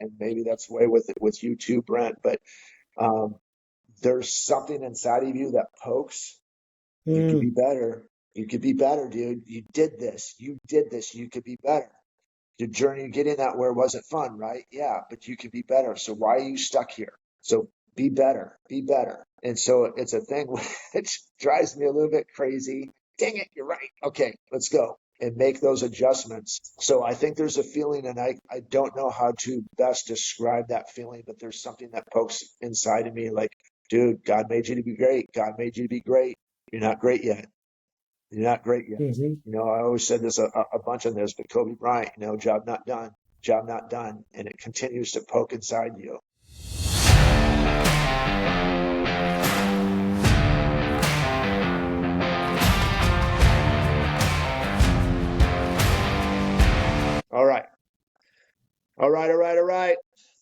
and maybe that's the way with you too, Brent, but there's something inside of you that pokes. You could be better. You could be better, dude. You did this. You did this. You could be better. Your journey getting that where it wasn't fun, right? Yeah, but you could be better. So why are you stuck here? So be better. Be better. And so it's a thing which drives me a little bit crazy. Dang it, you're right. Okay, let's go and make those adjustments. So I think there's a feeling, and I don't know how to best describe that feeling, but there's something that pokes inside of me like, dude, God made you to be great. God made you to be great. You're not great yet. You're not great yet. Mm-hmm. You know, I always said this a bunch on this, but Kobe Bryant, you know, job not done, job not done. And it continues to poke inside you. All right. All right. All right. All right.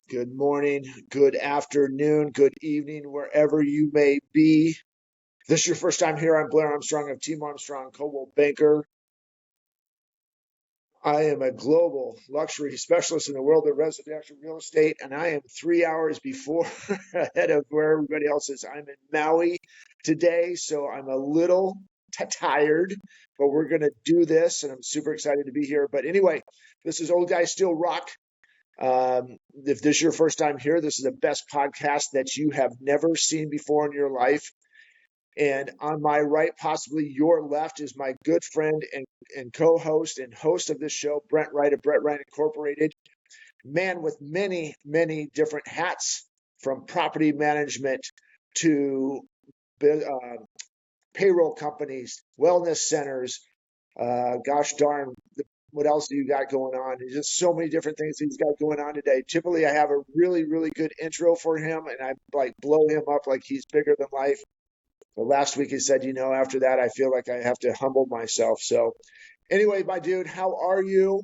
Good morning, good afternoon, good evening, wherever you may be. If this is your first time here, I'm Blair Armstrong of Team Armstrong, Coldwell Banker. I am a global luxury specialist in the world of residential real estate, and I am 3 hours before ahead of where everybody else is. I'm in Maui today, so I'm a little tired, but we're going to do this, and I'm super excited to be here. But anyway, this is Old Guys Still Rock. If this is your first time here, this is the best podcast that you have never seen before in your life. And on my right, possibly your left, is my good friend and co-host and host of this show, Brent Wright of Brent Wright Incorporated. Man with many, many different hats, from property management to payroll companies, wellness centers. Gosh darn, what else do you got going on? There's just so many different things he's got going on today. Typically, I have a really, really good intro for him, and I like blow him up like he's bigger than life. But last week he said, you know, after that, I feel like I have to humble myself. So anyway, my dude, how are you?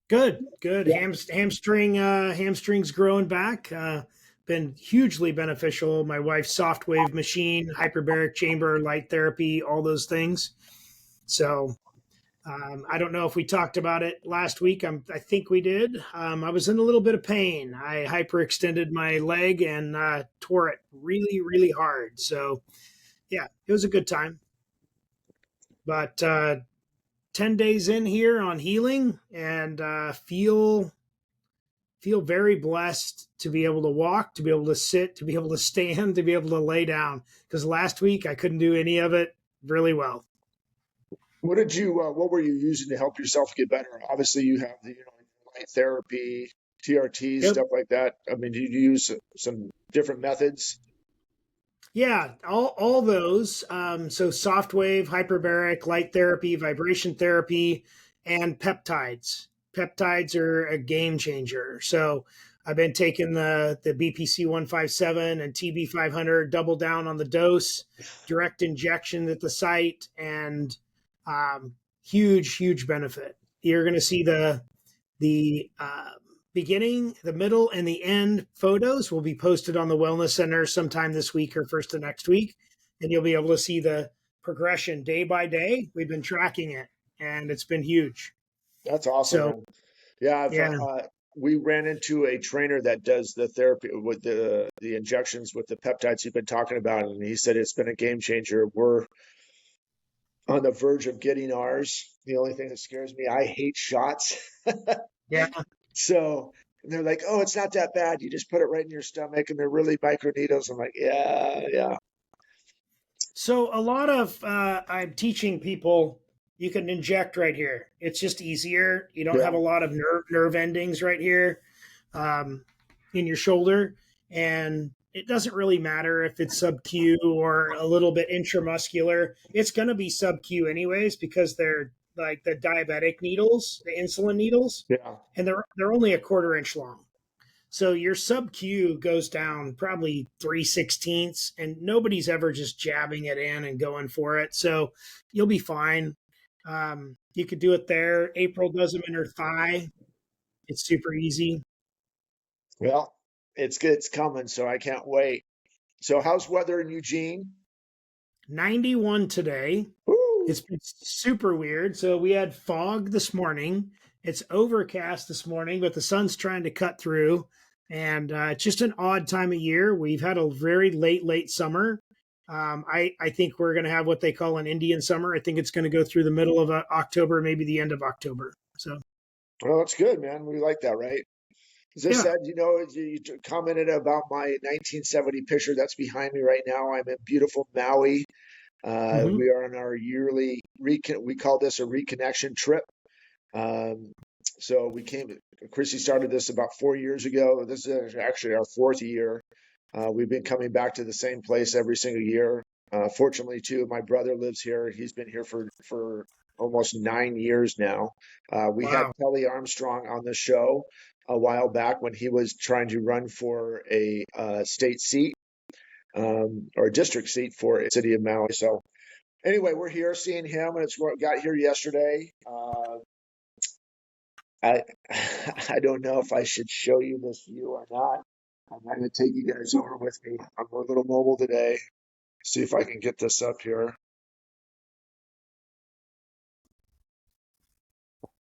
Good. Yeah. Hamstrings growing back. Been hugely beneficial. My wife's soft wave machine, hyperbaric chamber, light therapy, all those things. So I don't know if we talked about it last week. I think we did. I was in a little bit of pain. I hyperextended my leg and tore it really, really hard. So yeah, it was a good time. But 10 days in here on healing, and feel very blessed to be able to walk, to be able to sit, to be able to stand, to be able to lay down, because last week I couldn't do any of it really well. What were you using to help yourself get better? Obviously you have the, light therapy, TRT, Yep. stuff like that. I mean, did you use some different methods? Yeah, all those. So soft wave, hyperbaric, light therapy, vibration therapy, and peptides. Peptides are a game changer. So I've been taking the BPC 157 and TB 500, double down on the dose, direct injection at the site, and huge benefit. You're going to see the beginning, the middle, and the end photos will be posted on the Wellness Center sometime this week or first of next week. And you'll be able to see the progression day by day. We've been tracking it, and it's been huge. That's awesome, So, man. Yeah, we ran into a trainer that does the therapy with the injections with the peptides you've been talking about, and he said it's been a game changer. We're on the verge of getting ours. The only thing that scares me, I hate shots. yeah. So they're like, oh, it's not that bad. You just put it right in your stomach, and they're really micro needles. I'm like, yeah. So a lot of I'm teaching people you can inject right here. It's just easier. You don't Yeah. have a lot of nerve endings right here in your shoulder, and it doesn't really matter if it's sub-Q or a little bit intramuscular. It's going to be sub-Q anyways because they're like the diabetic needles, the insulin needles, Yeah. and they're only a quarter inch long. So your sub-Q goes down probably 3/16, and nobody's ever just jabbing it in and going for it. So you'll be fine. You could do it there. April does them in her thigh. It's super easy. Well, it's good. It's coming, so I can't wait. So how's weather in Eugene? 91 today. Woo. It's been super weird. So we had fog this morning, It's overcast this morning, but the sun's trying to cut through. And it's just an odd time of year. We've had a very late summer. I think we're going to have what they call an Indian summer. I think it's going to go through the middle of October, maybe the end of October. So, Well, that's good, man. We like that, right? As I yeah. said, you commented about my 1970 picture that's behind me right now. I'm in beautiful Maui. Hmm. We are on our yearly we call this a reconnection trip. Um, so Chrissy started this about 4 years ago. This is actually our fourth year. We've been coming back to the same place every single year. Fortunately, too, my brother lives here. He's been here for almost 9 years now. We had Wow. Kelly Armstrong on the show a while back when he was trying to run for a state seat or a district seat for the city of Maui. So anyway, we're here seeing him, and got here yesterday. I I don't know if I should show you this view or not. I'm going to take you guys over with me. I'm a little mobile today. See if I can get this up here.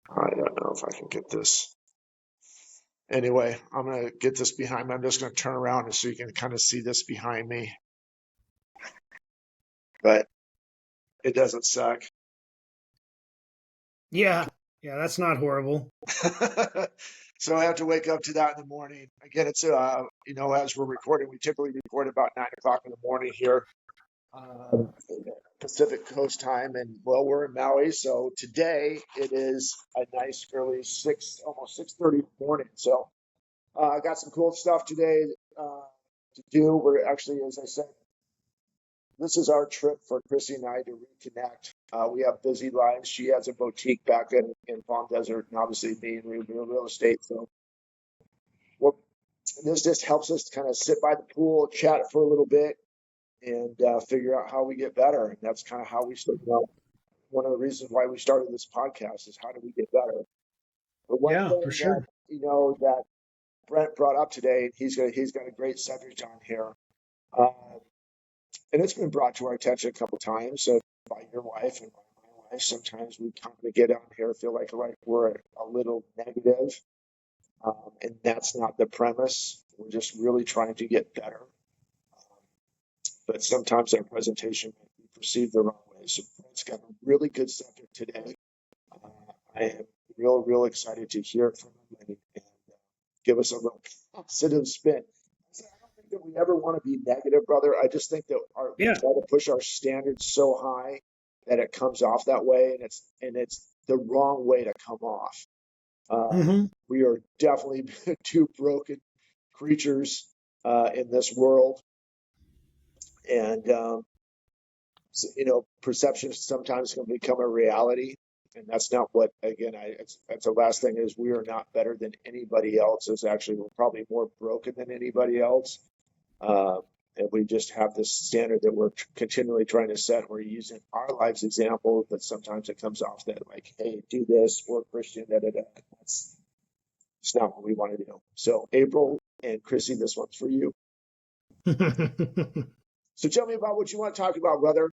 I don't know if I can get this. Anyway, I'm going to get this behind me. I'm just going to turn around so you can kind of see this behind me. But it doesn't suck. Yeah. Yeah. That's not horrible. So I have to wake up to that in the morning. Again, it's as we're recording, we typically record about 9 o'clock in the morning here, Pacific Coast time, and well, we're in Maui, so today it is a nice early almost 6:30 in the morning. So I got some cool stuff today to do. We're actually, as I said, this is our trip for Chrissy and I to reconnect. We have busy lives. She has a boutique back in Palm Desert, and obviously me and real estate. So we're, this just helps us kind of sit by the pool, chat for a little bit, and figure out how we get better. And that's kind of how we start. One of the reasons why we started this podcast is how do we get better. But one Yeah, for thing that sure. that Brent brought up today, and he's got a great subject on here, uh, and it's been brought to our attention a couple times by your wife and by my wife. Sometimes we kind of get on here feel like we're a little negative, and that's not the premise. We're just really trying to get better. But sometimes our presentation might be perceived the wrong way. So Brent's got a really good subject today. I am real excited to hear from him and give us a little positive spin. So I don't think that we ever want to be negative, brother. I just think that we Yeah. try to push our standards so high that it comes off that way, and it's the wrong way to come off. Hmm. We are definitely two broken creatures in this world, and perception sometimes can become a reality, and that's not what. Again, that's the last thing is we are not better than anybody else. Is actually we're probably more broken than anybody else, and we just have this standard that we're continually trying to set. We're using our lives example, but sometimes it comes off that like, hey, do this, or Christian, da da da. That's it's not what we want to do. So April and Chrissy, this one's for you. So tell me about what you want to talk about, brother.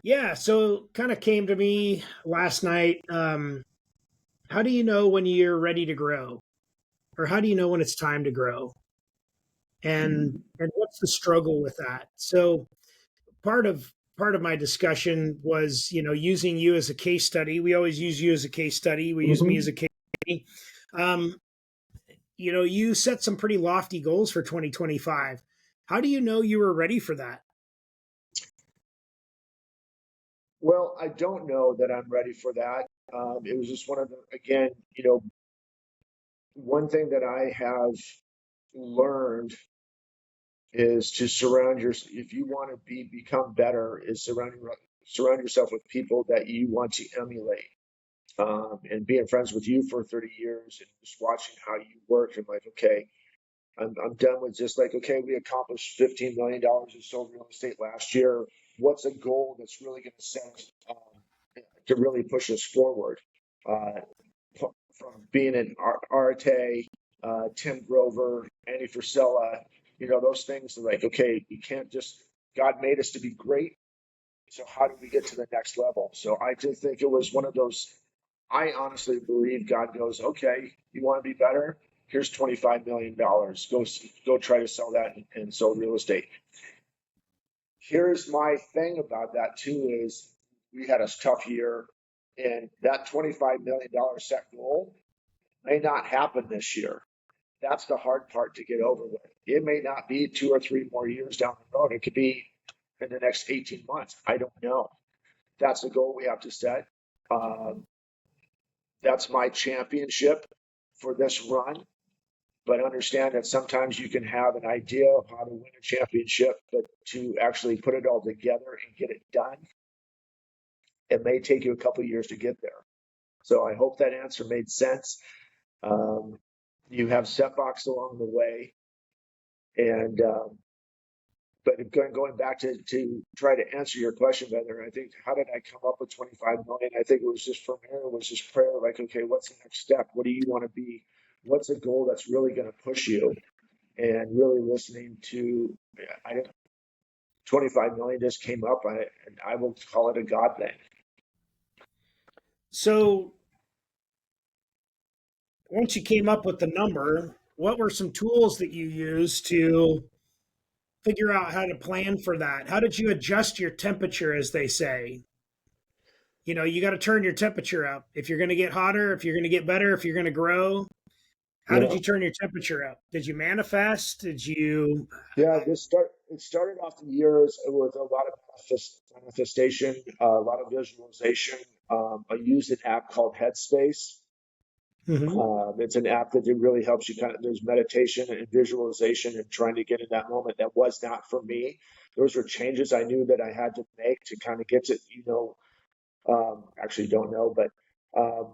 Yeah. So kind of came to me last night. How do you know when you're ready to grow? Or how do you know when it's time to grow? And what's the struggle with that? So part of my discussion was, using you as a case study. We always use you as a case study. We use me as a case study. Um, you set some pretty lofty goals for 2025. How do you know you were ready for that? Well, I don't know that I'm ready for that. It was just one of the, again, one thing that I have learned is to if you want to become better, is surround yourself with people that you want to emulate. And being friends with you for 30 years and just watching how you work, and like, okay, I'm done with just like, okay, we accomplished $15 million in sold real estate last year. What's a goal that's really going to set us to really push us forward? Uh, from being an Arte, Tim Grover, Andy Frisella, those things are like, okay, you can't just, God made us to be great. So how do we get to the next level? So I just think it was one of those I honestly believe God goes, okay, you want to be better? Here's $25 million. Go try to sell that and sell real estate. Here's my thing about that too is we had a tough year, and that $25 million set goal may not happen this year. That's the hard part to get over with. It may not be 2 or 3 more years down the road. It could be in the next 18 months. I don't know. That's the goal we have to set. Um, that's my championship for this run. But understand that sometimes you can have an idea of how to win a championship, but to actually put it all together and get it done, it may take you a couple of years to get there. So I hope that answer made sense. You have setbacks along the way, and but going back to try to answer your question, Heather, I think how did I come up with 25 million? I think it was just from here. It was just prayer, like, okay, what's the next step? What do you want to be? What's a goal that's really going to push you? And really listening to, I don't. 25 million just came up. I will call it a God thing. So once you came up with the number, what were some tools that you used to figure out how to plan for that? How did you adjust your temperature, as they say? You got to turn your temperature up. If you're going to get hotter, if you're going to get better, if you're going to grow, how did Yeah, you turn your temperature up? Did you manifest? Did you? yeah. It started off the years with a lot of manifestation, a lot of visualization. I used an app called Headspace. Mhm. It's an app that really helps you there's meditation and visualization and trying to get in that moment. That was not for me. Those were changes I knew that I had to make to kind of get to, actually don't know, but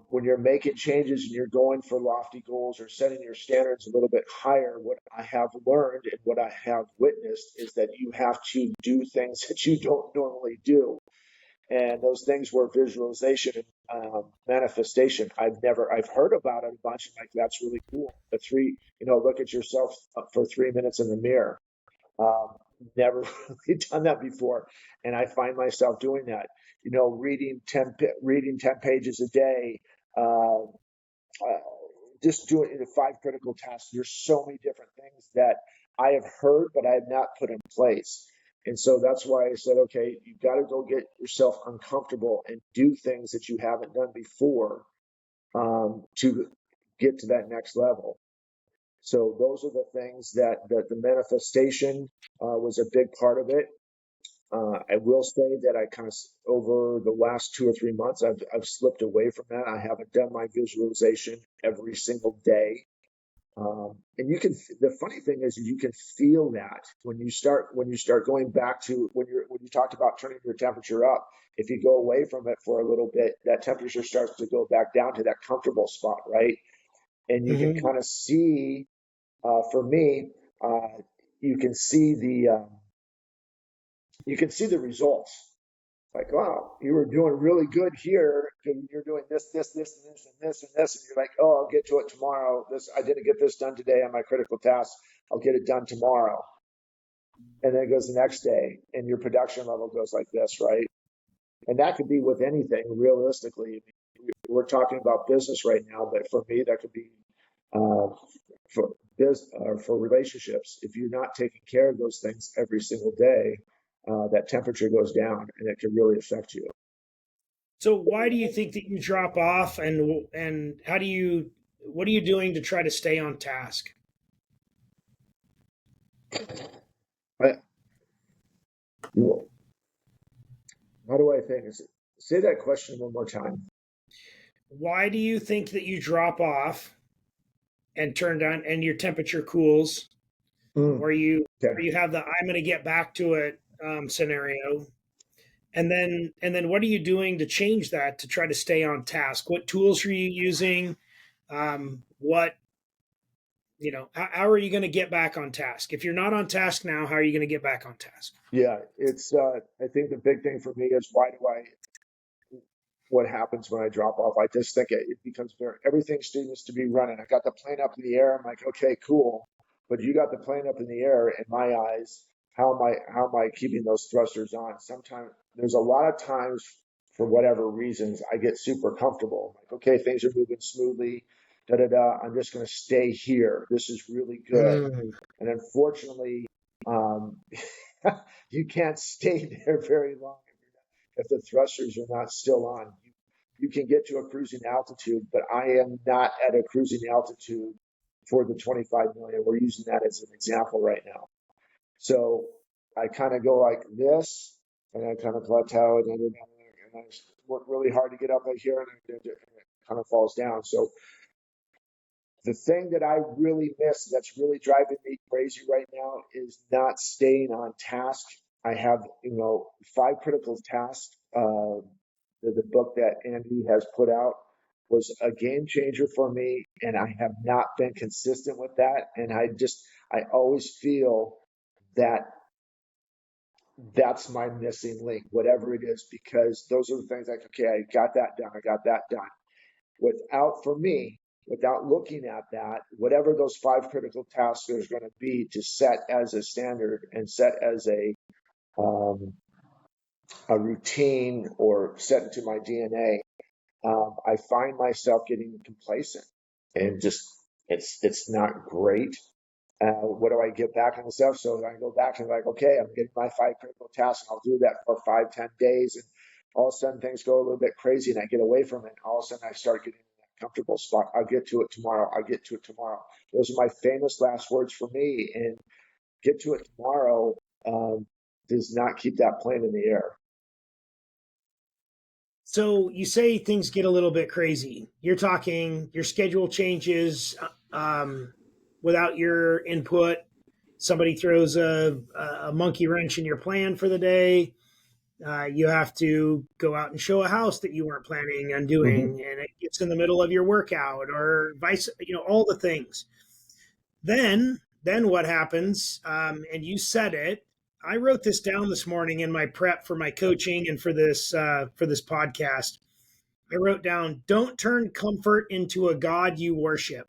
when you're making changes and you're going for lofty goals or setting your standards a little bit higher, what I have learned and what I have witnessed is that you have to do things that you don't normally do. And those things were visualization and manifestation. I've heard about it a bunch, and like, that's really cool. The three, look at yourself for 3 minutes in the mirror. Um, Never really done that before, and I find myself doing that. Reading 10 pages a day, uh, just doing 5 critical tasks. There's so many different things that I have heard, but I have not put in place. And so that's why I said, okay, you've got to go get yourself uncomfortable and do things that you haven't done before to get to that next level. So those are the things that the manifestation was a big part of it. I will say that I kind of over the last 2 or 3 months, I've slipped away from that. I haven't done my visualization every single day. And the funny thing is you can feel that when you start going back to when you talked about turning your temperature up. If you go away from it for a little bit, that temperature starts to go back down to that comfortable spot, right? And you can Mhm. kind of see, for me, you can see the results. Like, wow, you were doing really good here. You're doing this, and this, and this, and this, and you're like, oh, I'll get to it tomorrow. I didn't get this done today on my critical task. I'll get it done tomorrow. And then it goes the next day, and your production level goes like this, right? And that could be with anything, realistically. We're talking about business right now, but for me, that could be uh, for relationships. If you're not taking care of those things every single day, that temperature goes down, and it can really affect you. So why do you think that you drop off, and how do you? What are you doing to try to stay on task? I, how do I think? Say that question one more time. Why do you think that you drop off and turn down, and your temperature cools, Mm, or you okay. or you have the "I'm going to get back to it" scenario, and then what are you doing to change that to try to stay on task? What tools are you using? What how are you going to get back on task? If you're not on task now, how are you going to get back on task? Yeah, it's. I think the big thing for me is why do I? What happens when I drop off? I just think it becomes everything seems to be running. I got the plane up in the air. I'm like, okay, cool, but you got the plane up in the air. In my eyes, how am I keeping those thrusters on? Sometimes there's a lot of times for whatever reasons, I get super comfortable. Like, okay, things are moving smoothly. I'm just going to stay here. This is really good. And unfortunately, um, you can't stay there very long if the thrusters are not still on. You can get to a cruising altitude, but I am not at a cruising altitude for the 25 million. We're using that as an example right now. So I kind of go like this, and I kind of plateau, and I work really hard to get up here, and it kind of falls down. So the thing that I really miss that's really driving me crazy right now is not staying on task. I have, 5 critical tasks. The book that Andy has put out was a game changer for me, and I have not been consistent with that. And I always feel that that's my missing link, whatever it is, because those are the things like, okay, I got that done. I got that done. Without looking at that, whatever those 5 critical tasks are going to be to set as a standard and set as a routine or set into my DNA, I find myself getting complacent and just it's not great. What do I get back on the stuff? So I go back and like, okay, I'm getting my 5 critical tasks, and I'll do that for 5-10 days, and all of a sudden things go a little bit crazy, and I get away from it. And all of a sudden I start getting in that comfortable spot. I'll get to it tomorrow. I'll get to it tomorrow. Those are my famous last words for me. And get to it tomorrow does not keep that plane in the air. So you say things get a little bit crazy. You're talking your schedule changes without your input. Somebody throws a monkey wrench in your plan for the day. You have to go out and show a house that you weren't planning on doing, and it gets in the middle of your workout, or all the things. Then what happens? And you said it. I wrote this down this morning in my prep for my coaching and for this podcast. I wrote down, don't turn comfort into a God you worship.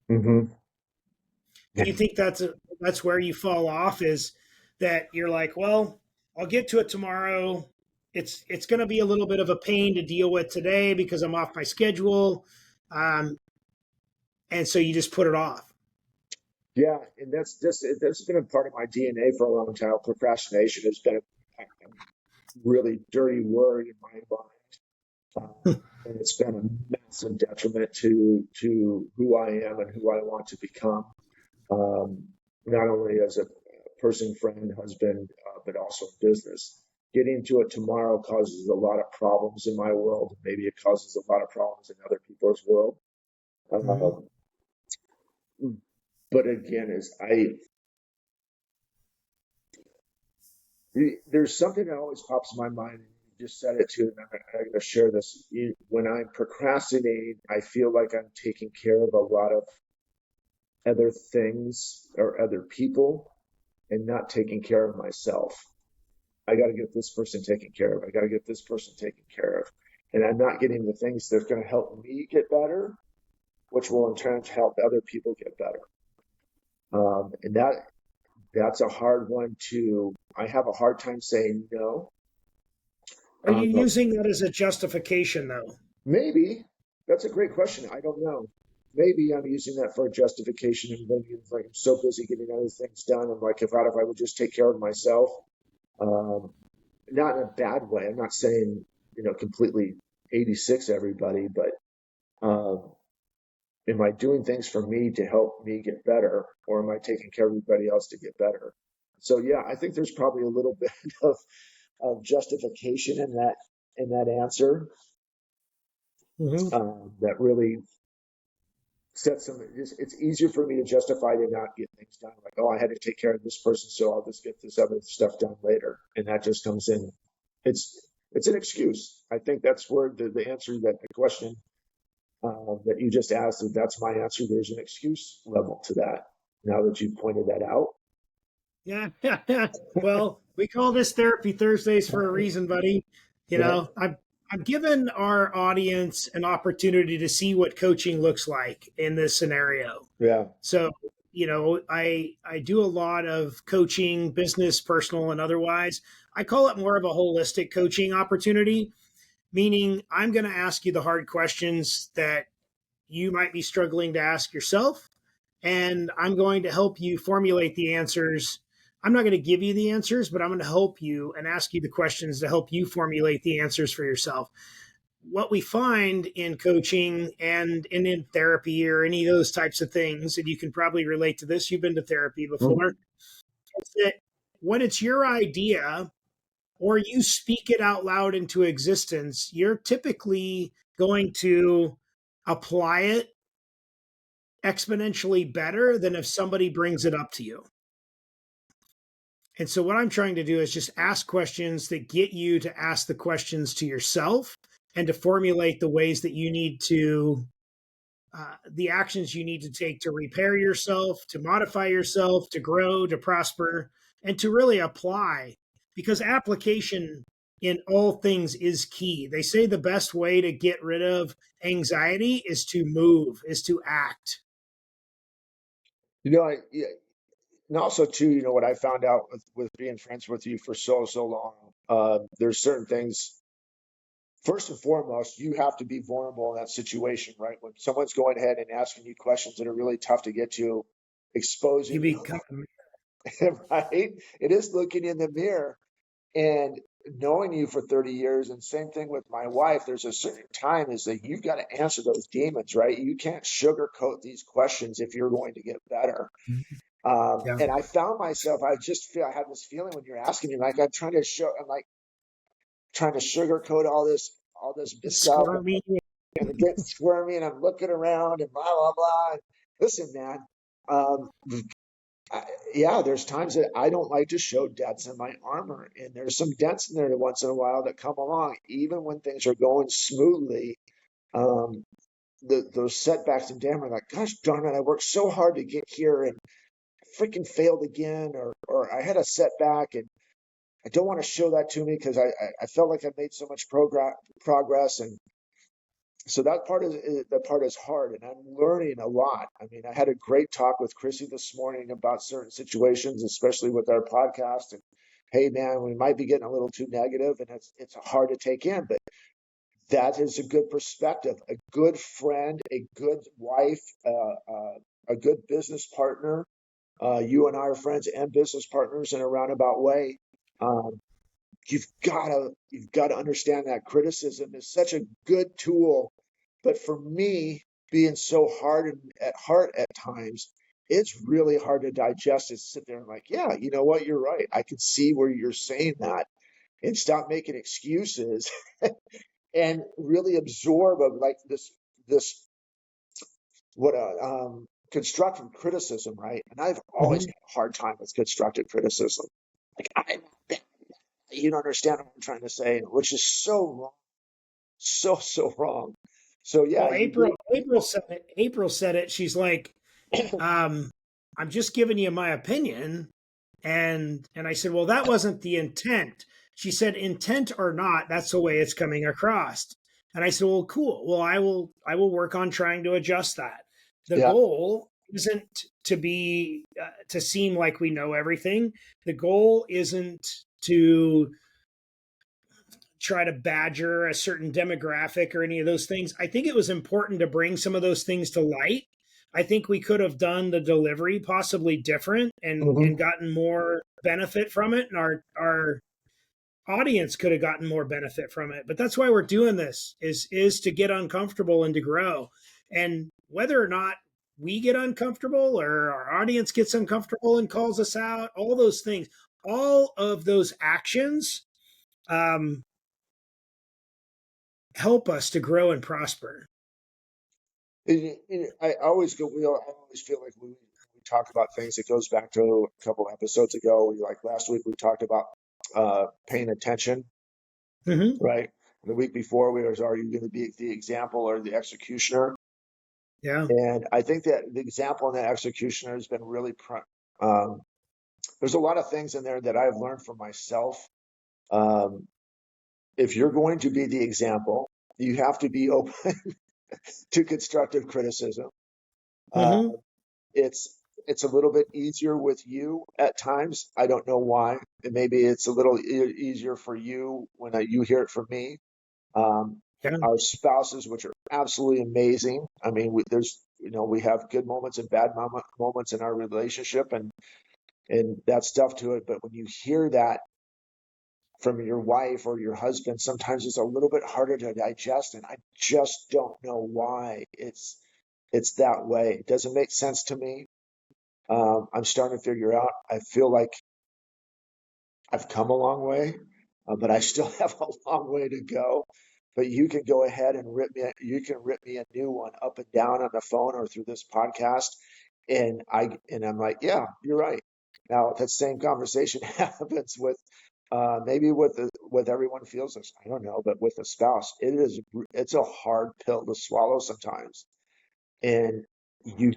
Mm-hmm. Do you think that's where you fall off, is that you're like, well, I'll get to it tomorrow. It's going to be a little bit of a pain to deal with today because I'm off my schedule. And so you just put it off. Yeah, and that's been a part of my DNA for a long time. Procrastination has been a really dirty word in my mind, and it's been a massive detriment to who I am and who I want to become, not only as a person, friend, husband, but also in business. Getting to it tomorrow causes a lot of problems in my world. Maybe it causes a lot of problems in other people's world. But again, there's something that always pops in my mind, and you just said it too, and I'm going to share this. When I'm procrastinating, I feel like I'm taking care of a lot of other things or other people and not taking care of myself. I got to get this person taken care of. I got to get this person taken care of. And I'm not getting the things that are going to help me get better, which will in turn help other people get better. And that's a hard one to, I have a hard time saying no. Are you using that as a justification though? Maybe. That's a great question. I don't know. Maybe I'm using that for a justification, and then like I'm so busy getting other things done. I'm like, if I would just take care of myself, not in a bad way. I'm not saying, completely 86 everybody, but am I doing things for me to help me get better, or am I taking care of everybody else to get better? So yeah, I think there's probably a little bit of justification in that answer. That really sets some. It's easier for me to justify to not get things done. Like, oh, I had to take care of this person, so I'll just get this other stuff done later, and that just comes in. It's an excuse. I think that's where the answer that the question that you just asked, that's my answer. There's an excuse level to that. Now that you've pointed that out. Yeah. Well, we call this Therapy Thursdays for a reason, buddy. I'm giving our audience an opportunity to see what coaching looks like in this scenario. Yeah. So, I do a lot of coaching, business, personal, and otherwise. I call it more of a holistic coaching opportunity, meaning I'm going to ask you the hard questions that you might be struggling to ask yourself, and I'm going to help you formulate the answers. I'm not going to give you the answers, but I'm going to help you and ask you the questions to help you formulate the answers for yourself. What we find in coaching and in therapy or any of those types of things, and you can probably relate to this, you've been to therapy before, is that when it's your idea or you speak it out loud into existence, you're typically going to apply it exponentially better than if somebody brings it up to you. And so, what I'm trying to do is just ask questions that get you to ask the questions to yourself and to formulate the ways that you need to, the actions you need to take to repair yourself, to modify yourself, to grow, to prosper, and to really apply. Because application in all things is key. They say the best way to get rid of anxiety is to move, is to act. Yeah, and also too, what I found out with being friends with you for so long, there's certain things. First and foremost, you have to be vulnerable in that situation, right? When someone's going ahead and asking you questions that are really tough to get to, You exposing you, become right? It is looking in the mirror and knowing you for 30 years. And same thing with my wife. There's a certain time is that you've got to answer those demons, right? You can't sugarcoat these questions if you're going to get better. yeah. And I found myself, I had this feeling when you're asking me, like I'm like trying to sugarcoat all this stuff, Squirmy. and it gets squirmy, and I'm looking around and blah blah blah. Listen, man, um, yeah, there's times that I don't like to show dents in my armor, and there's some dents in there once in a while that come along, even when things are going smoothly. Um, those setbacks and damn, like, gosh darn it, I worked so hard to get here, and freaking failed again, or I had a setback, and I don't want to show that to me because I felt like I made so much progress, and so that part is hard, and I'm learning a lot. I mean, I had a great talk with Chrissy this morning about certain situations, especially with our podcast. And hey, man, we might be getting a little too negative, and it's hard to take in, but that is a good perspective. A good friend, a good wife, a good business partner. You and I are friends and business partners in a roundabout way. Um, you've got to understand that criticism is such a good tool, but for me, being so hard at heart at times, it's really hard to digest and sit there and like, yeah, you know what, you're right, I can see where you're saying that, and stop making excuses and really absorb of like this what a constructive criticism, right? And I've always Mhm. had a hard time with constructive criticism. Like, you don't understand what I'm trying to say, which is so wrong, so wrong. So yeah, Well, you do. April said it. April said it. She's like, um, I'm just giving you my opinion. And I said, well, that wasn't the intent. She said, intent or not, that's the way it's coming across. And I said, well, cool. Well, I will work on trying to adjust that. The Yeah. goal isn't to be to seem like we know everything. The goal isn't to try to badger a certain demographic or any of those things. I think it was important to bring some of those things to light. I think we could have done the delivery possibly different and Hmm. gotten more benefit from it, and our audience could have gotten more benefit from it. But that's why we're doing this is to get uncomfortable and to grow. And whether or not we get uncomfortable or our audience gets uncomfortable and calls us out, all those things, all of those actions um, help us to grow and prosper. I always go. I always feel like we talk about things. It goes back to a couple episodes ago. Like last week, we talked about paying attention, Mm-hmm. right? The week before, are you going to be the example or the executioner? Yeah. And I think that the example and the executioner has been really. Um, there's a lot of things in there that I've learned for myself. Um, if you're going to be the example, you have to be open to constructive criticism. Uh, Mm-hmm. it's it's a little bit easier with you at times. I don't know why. And maybe it's a little easier for you when you hear it from me. Um, Yeah. our spouses, which are absolutely amazing. I mean, we have good moments and bad moments in our relationship, and that's tough to it. But when you hear that from your wife or your husband, sometimes it's a little bit harder to digest. And I just don't know why it's that way. It doesn't make sense to me. I'm starting to figure out. I feel like I've come a long way, but I still have a long way to go. But you can go ahead and rip me a new one up and down on the phone or through this podcast, and I'm like, yeah, you're right. Now that same conversation happens with maybe with everyone feels this. I don't know, but with a spouse, it's a hard pill to swallow sometimes. And you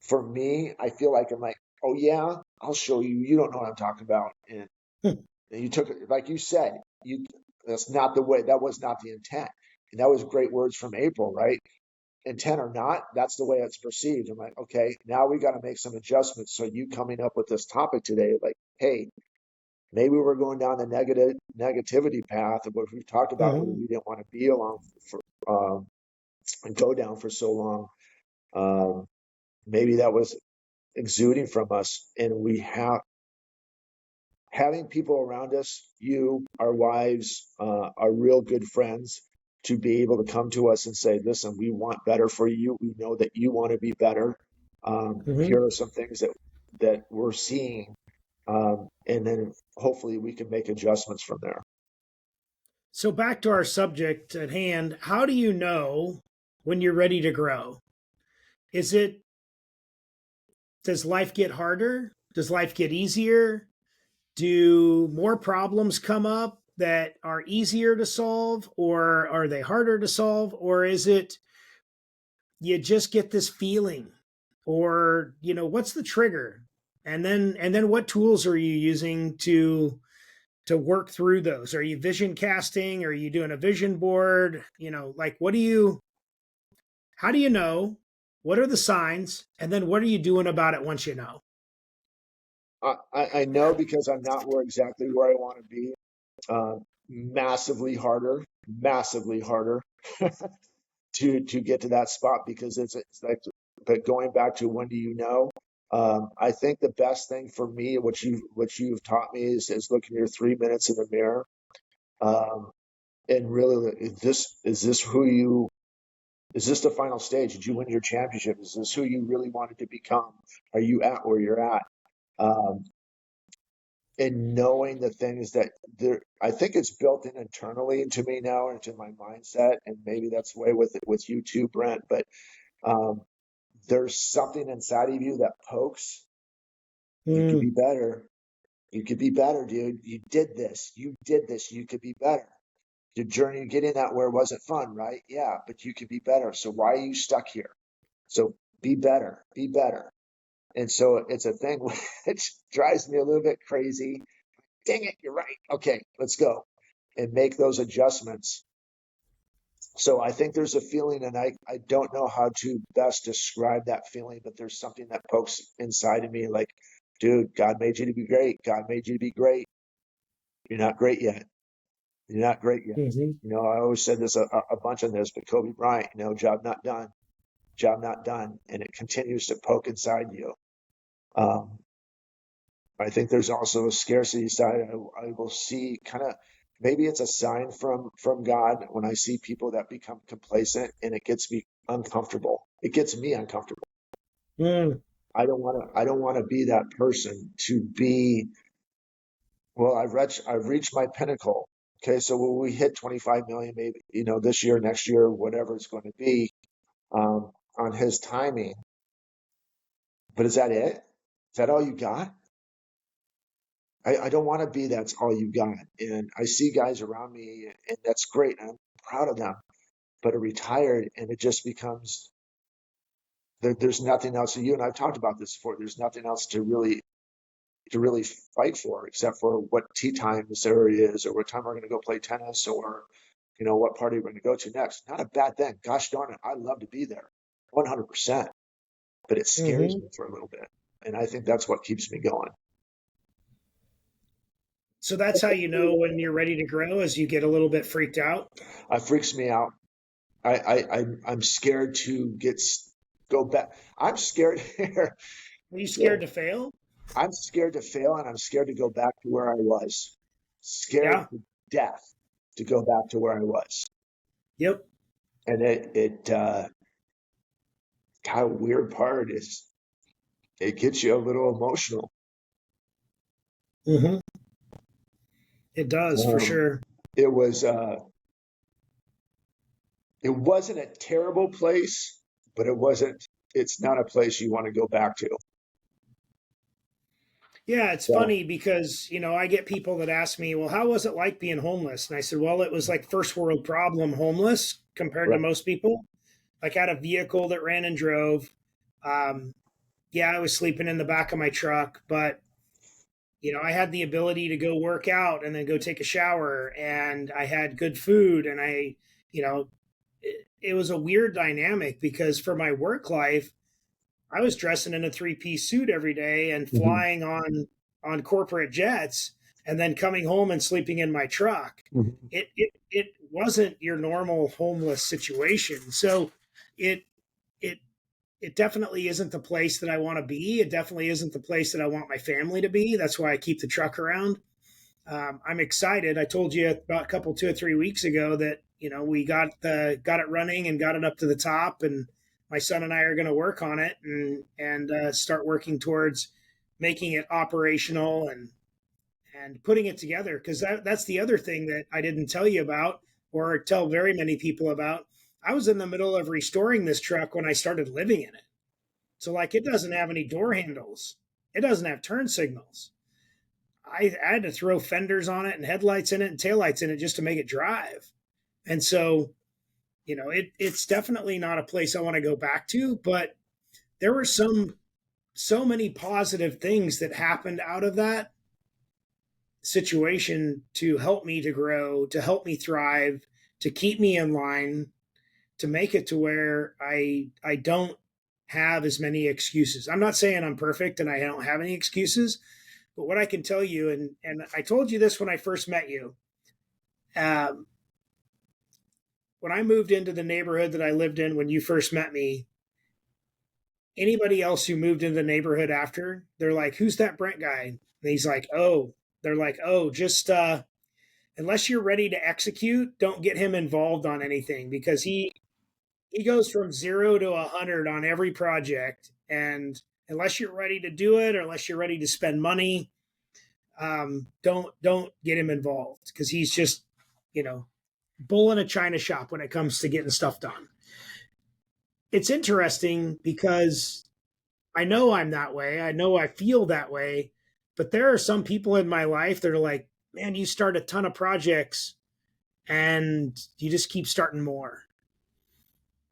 for me, I feel like I'm like, oh yeah, I'll show you. You don't know what I'm talking about. And Hmm. you took it, like you said, that's not the way, that was not the intent. And that was great words from April, right? Intent or not, that's the way it's perceived. I'm like, okay, now we got to make some adjustments. So you coming up with this topic today, like, hey, maybe we're going down the negativity path of what we've talked about, where Mhm. we didn't want to be along for and go down for so long. Maybe that was exuding from us, and we have having people around us, you, our wives, our real good friends, to be able to come to us and say, listen, we want better for you. We know that you want to be better. Mhm. Here are some things that we're seeing. And then hopefully we can make adjustments from there. So back to our subject at hand, how do you know when you're ready to grow? Is it Does life get harder? Does life get easier? Do more problems come up that are easier to solve, or are they harder to solve, or is it you just get this feeling, or what's the trigger? And then what tools are you using to work through those? Are you vision casting? Are you doing a vision board? Like, how do you know? What are the signs? And then what are you doing about it once you know? I know, because I'm not exactly where I want to be. Massively harder to get to that spot, because it's like, but going back to when do you know? I think the best thing for me, what you've taught me, is looking your 3 minutes in the mirror, um, and really, is this the final stage? Did you win your championship? Is this who you really wanted to become? Are you at where you're at? Um, and knowing the things that there, I think it's built in internally into me now, into my mindset, and maybe that's the way with you too, Brent. But um, there's something inside of you that pokes. You could be Mm, better. You could be better, dude. You did this. You did this. You could be better. The journey getting that where wasn't fun, right? Yeah, but you could be better. So why are you stuck here? So be better. Be better. And so it's a thing which drives me a little bit crazy. Dang it, you're right. Okay, let's go and make those adjustments. So I think there's a feeling, and I don't know how to best describe that feeling, but there's something that pokes inside of me like, dude, God made you to be great. God made you to be great. You're not great yet. You're not great yet. mhm. I always said this a bunch on this, but Kobe Bryant, job not done, job not done. And it continues to poke inside you. Um, I think there's also a scarcity side. I will see kind of, maybe it's a sign from God when I see people that become complacent, and it gets me uncomfortable. It gets me uncomfortable. Mm, I don't want to be that person to be, well, I've reached my pinnacle. Okay, so when we hit 25 million, maybe, this year, next year, whatever it's going to be, on his timing. But is that it? Is that all you got? I don't want to be that's all you got. And I see guys around me, and that's great. I'm proud of them, but are retired, and it just becomes there's nothing else. So you and I've talked about this before. There's nothing else to really fight for, except for what tea time this area is, or what time we're going to go play tennis, or what party we're going to go to next. Not a bad thing. Gosh darn it, I'd love to be there, 100%. but it scares Mm-hmm. me for a little bit. And I think that's what keeps me going. So that's how you know when you're ready to grow, as you get a little bit freaked out. It freaks me out. I'm scared to go back. I'm scared here. Are you scared So to fail? I'm scared to fail and I'm scared to go back to where I was. Scared Yeah. to death to go back to where I was. Yep. And kind of weird part is it gets you a little emotional. Mm-hmm. It does for Um, sure. it was, it wasn't a terrible place, but it's not a place you want to go back to. Yeah, it's So, funny because, I get people that ask me, well, how was it like being homeless? And I said, well, it was like first world problem homeless compared to right. most people. Like, I had a vehicle that ran and drove. Um, yeah, I was sleeping in the back of my truck, but, I had the ability to go work out and then go take a shower, and I had good food. And it was a weird dynamic because for my work life, I was dressing in a three-piece suit every day and Mhm. flying on corporate jets, and then coming home and sleeping in my truck. Mhm. It wasn't your normal homeless situation. So it it it definitely isn't the place that I want to be. It definitely isn't the place that I want my family to be. That's why I keep the truck around. I'm excited. I told you about a couple 2 or 3 weeks ago that we got it running and got it up to the top, and my son and I are going to work on it and start working towards making it operational and putting it together. Because that's the other thing that I didn't tell you about or tell very many people about. I was in the middle of restoring this truck when I started living in it. So like it doesn't have any door handles. It doesn't have turn signals. I had to throw fenders on it and headlights in it and taillights in it just to make it drive. And so, it's definitely not a place I want to go back to, but there were so many positive things that happened out of that situation to help me to grow, to help me thrive, to keep me in line, to make it to where I don't have as many excuses. I'm not saying I'm perfect and I don't have any excuses, but what I can tell you, and I told you this when I first met you, um, when I moved into the neighborhood that I lived in when you first met me, anybody else who moved into the neighborhood after, they're like, "Who's that Brent guy?" And he's like, "Oh," they're like, "Oh, just unless you're ready to execute, don't get him involved on anything because he goes from 0 to 100 on every project, and unless you're ready to do it or unless you're ready to spend money, don't get him involved because he's just you know bull in a china shop when it comes to getting stuff done." It's interesting because I know I'm that way. I know I feel that way, but there are some people in my life that are like, "Man, you start a ton of projects and you just keep starting more."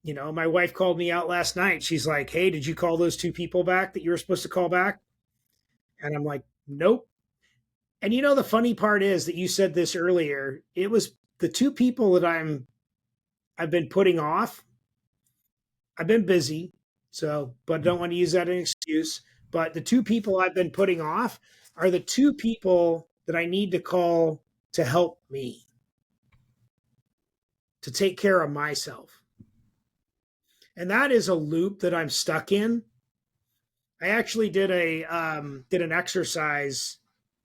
My wife called me out last night. She's like, "Hey, did you call those two people back that you were supposed to call back?" And I'm like, "Nope." And the funny part is that you said this earlier. It was the two people that I've been putting off. I've been busy, so but I don't want to use that as an excuse. But the two people I've been putting off are the two people that I need to call to help me, to take care of myself. And that is a loop that I'm stuck in. I actually did an exercise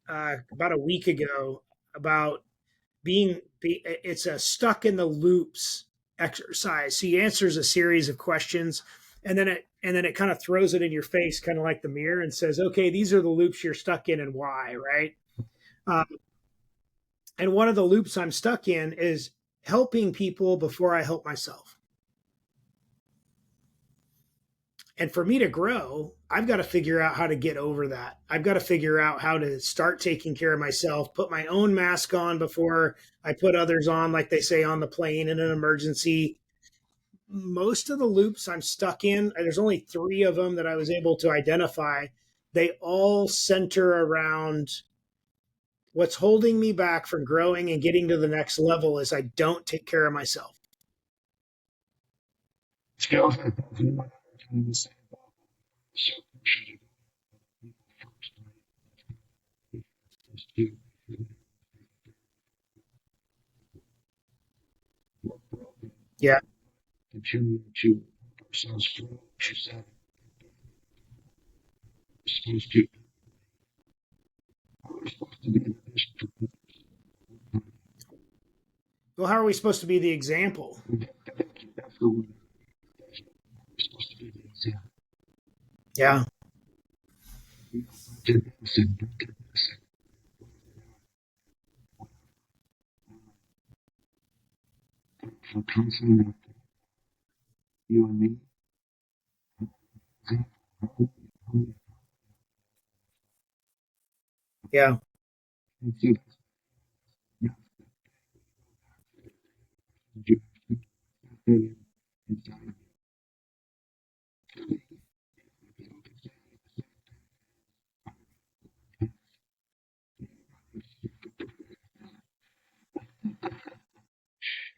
about a week ago about it's a stuck in the loops exercise. So he answers a series of questions, and then it kind of throws it in your face, kind of like the mirror, and says, "Okay, these are the loops you're stuck in and why." Right? Um, and one of the loops I'm stuck in is helping people before I help myself. And for me to grow, I've got to figure out how to get over that. I've got to figure out how to start taking care of myself, put my own mask on before I put others on, like they say on the plane in an emergency. Most of the loops I'm stuck in, there's only three of them that I was able to identify. They all center around what's holding me back from growing and getting to the next level is I don't take care of myself. Skills. Yeah. Continue to ourselves grow. She said, we're supposed to be the best. Well, how are we supposed to be the example? That's the word. We're supposed to be the example. Yeah. Did this and did this. For counseling you and me. Yeah.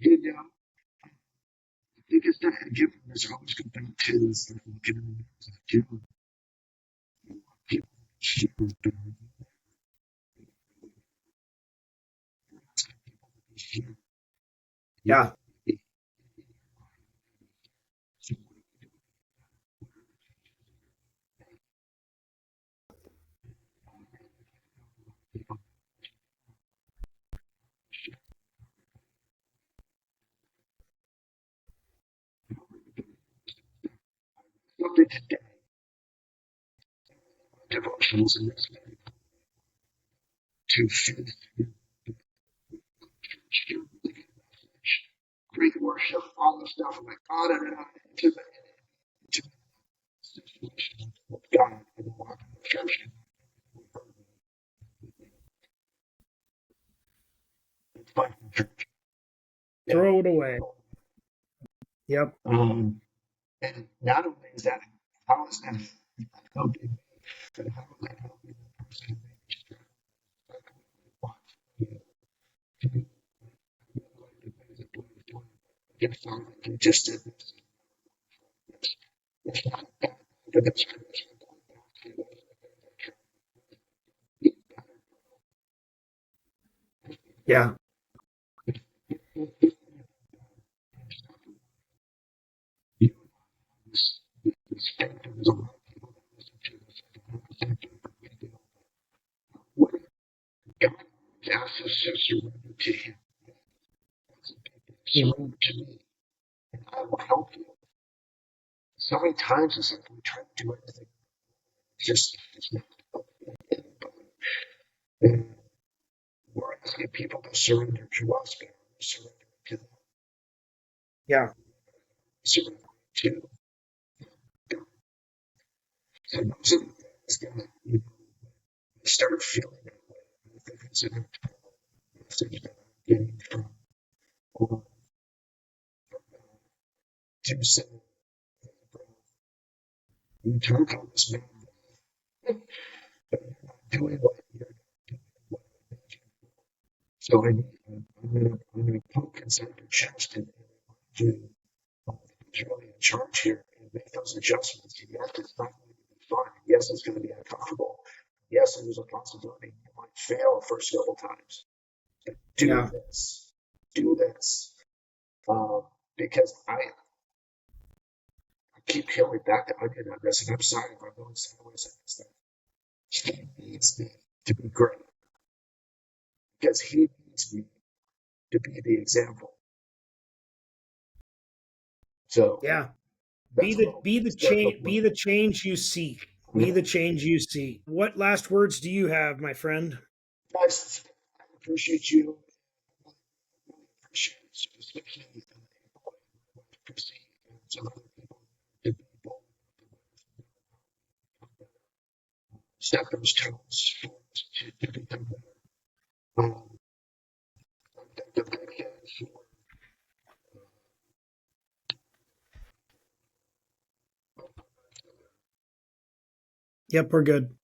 You know, I think it's that given there's always go back to this like looking at the Yeah. something today. Devotionals and this to feed great worship, all the stuff. I'm like, God, and into the situation with God and walking the church. It's fun church. Throw it away. Yep. And not only is that, how is that helping me, but how is that helping the person who made me struggle? Yes, I just did this. It's not bad, but it's Yeah. this thing that is a lot of people that listen to this. What God asks us to surrender to Him. Surrender to me, and I will help you. So many times it's like we try to do everything. It's not. And we're asking people to surrender to us, but we're surrendering to them. Yeah. Surrendering to God. So those are the things that you start feeling that way. I think it's an message that I'm getting from to say, you talk on this man, but you're not doing what you're doing. What I need you. So I'm gonna poke inside your chest and do who's really in charge here and make those adjustments. Yes, it's not going to be fun. Yes, it's going to be uncomfortable. Yes, there's a possibility you might fail the first couple times. But do Yeah. this. Do this. Because I keep peeling back the onion on this, and I'm sorry if I'm going sideways on this thing. He needs me to be great because he needs me to be the example. So Yeah. that's a little Be the change. Be the change you seek. Be the change you seek. What last words do you have, my friend? guys. I appreciate you. Appreciate it, especially proceed and some other people to be bold step those toes for us to become better. The big heads for Yep, we're good.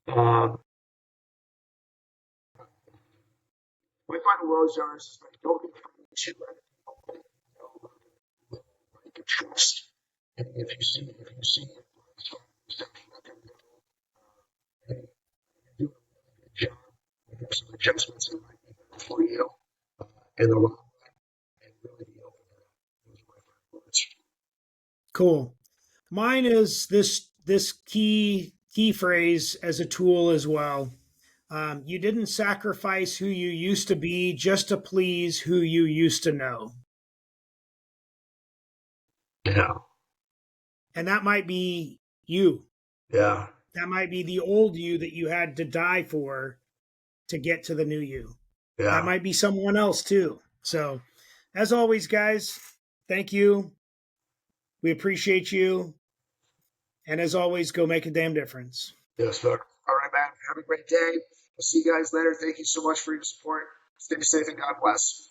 um, my final words are is like don't be afraid to let it go. You can trust. And if you see something that can go, and you do a good job, make some adjustments that might be better for you in the long run, and really be open to that. Those are my final words. Cool. Mine is this key phrase as a tool as well. You didn't sacrifice who you used to be just to please who you used to know. Yeah. And that might be you. Yeah. That might be the old you that you had to die for to get to the new you. That Yeah. might be someone else too. So, as always, guys, thank you. We appreciate you. And as always, go make a damn difference. Yes, sir. All right, man. Have a great day. I'll see you guys later. Thank you so much for your support. Stay safe and God bless.